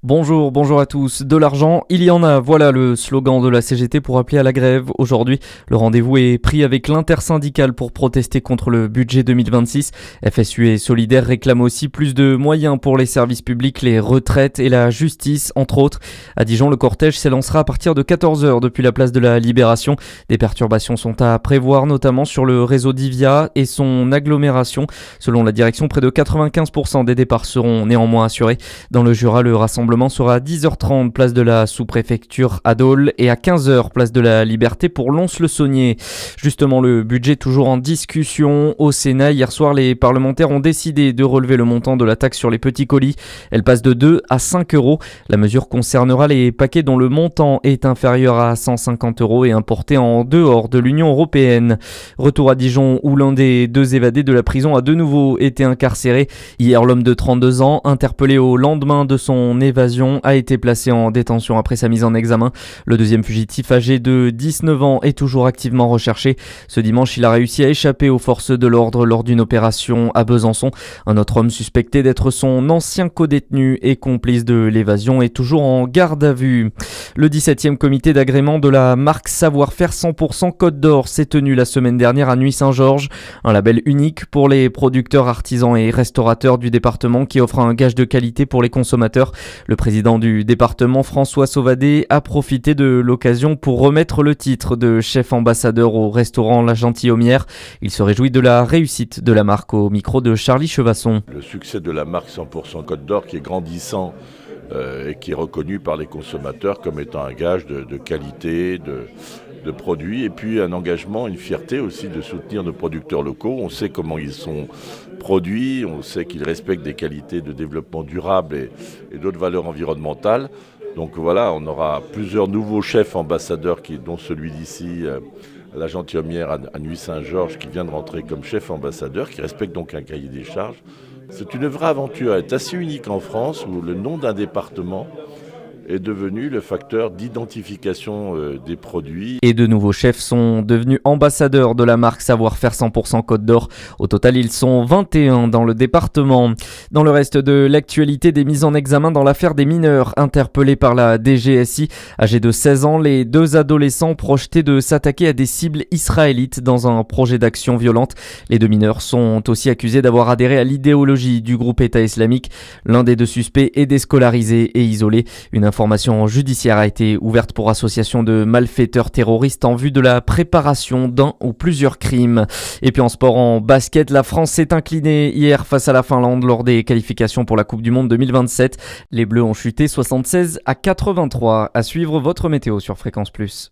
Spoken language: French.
Bonjour à tous. De l'argent, il y en a. Voilà le slogan de la CGT pour appeler à la grève. Aujourd'hui, le rendez-vous est pris avec l'intersyndicale pour protester contre le budget 2026. FSU et Solidaire réclament aussi plus de moyens pour les services publics, les retraites et la justice, entre autres. À Dijon, le cortège s'élancera à partir de 14h depuis la place de la Libération. Des perturbations sont à prévoir, notamment sur le réseau d'Ivia et son agglomération. Selon la direction, près de 95% des départs seront néanmoins assurés. Dans le Jura, le rassemblement sera à 10h30 place de la sous-préfecture à Dole et à 15h place de la Liberté pour Lons-le-Saunier. Justement, le budget toujours en discussion au Sénat. Hier soir, les parlementaires ont décidé de relever le montant de la taxe sur les petits colis. Elle passe de 2 à 5 euros. La mesure concernera les paquets dont le montant est inférieur à 150 euros et importés en dehors de l'Union européenne. Retour à Dijon où l'un des deux évadés de la prison a de nouveau été incarcéré. Hier, l'homme de 32 ans, interpellé au lendemain de son évasion, a été placé en détention après sa mise en examen. Le deuxième fugitif, âgé de 19 ans, est toujours activement recherché. Ce dimanche, il a réussi à échapper aux forces de l'ordre lors d'une opération à Besançon. Un autre homme suspecté d'être son ancien codétenu et complice de l'évasion est toujours en garde à vue. Le 17e comité d'agrément de la marque Savoir-faire 100% Côte d'Or s'est tenu la semaine dernière à Nuits-Saint-Georges. Un label unique pour les producteurs, artisans et restaurateurs du département qui offre un gage de qualité pour les consommateurs. Le président du département, François Sauvadet, a profité de l'occasion pour remettre le titre de chef ambassadeur au restaurant La Gentilhommière. Il se réjouit de la réussite de la marque au micro de Charlie Chevasson. Le succès de la marque 100% Côte d'Or qui est grandissant et qui est reconnu par les consommateurs comme étant un gage de qualité, de produits, et puis un engagement, une fierté aussi de soutenir nos producteurs locaux. On sait comment ils sont produits, on sait qu'ils respectent des qualités de développement durable et d'autres valeurs environnementales. Donc voilà, on aura plusieurs nouveaux chefs ambassadeurs, dont celui d'ici, La Gentilhommière à Nuits-Saint-Georges, qui vient de rentrer comme chef ambassadeur, qui respecte donc un cahier des charges. C'est une vraie aventure, elle est assez unique en France, où le nom d'un département est devenu le facteur d'identification des produits. Et de nouveaux chefs sont devenus ambassadeurs de la marque Savoir-faire 100% Côte d'Or. Au total, ils sont 21 dans le département. Dans le reste de l'actualité, des mises en examen dans l'affaire des mineurs interpellés par la DGSI. Âgés de 16 ans, les deux adolescents projetaient de s'attaquer à des cibles israélites dans un projet d'action violente. Les deux mineurs sont aussi accusés d'avoir adhéré à l'idéologie du groupe État islamique. L'un des deux suspects est déscolarisé et isolé. Une information judiciaire a été ouverte pour association de malfaiteurs terroristes en vue de la préparation d'un ou plusieurs crimes. Et puis en sport, en basket, la France s'est inclinée hier face à la Finlande lors des qualifications pour la Coupe du Monde 2027. Les Bleus ont chuté 76 à 83. À suivre votre météo sur Fréquence Plus.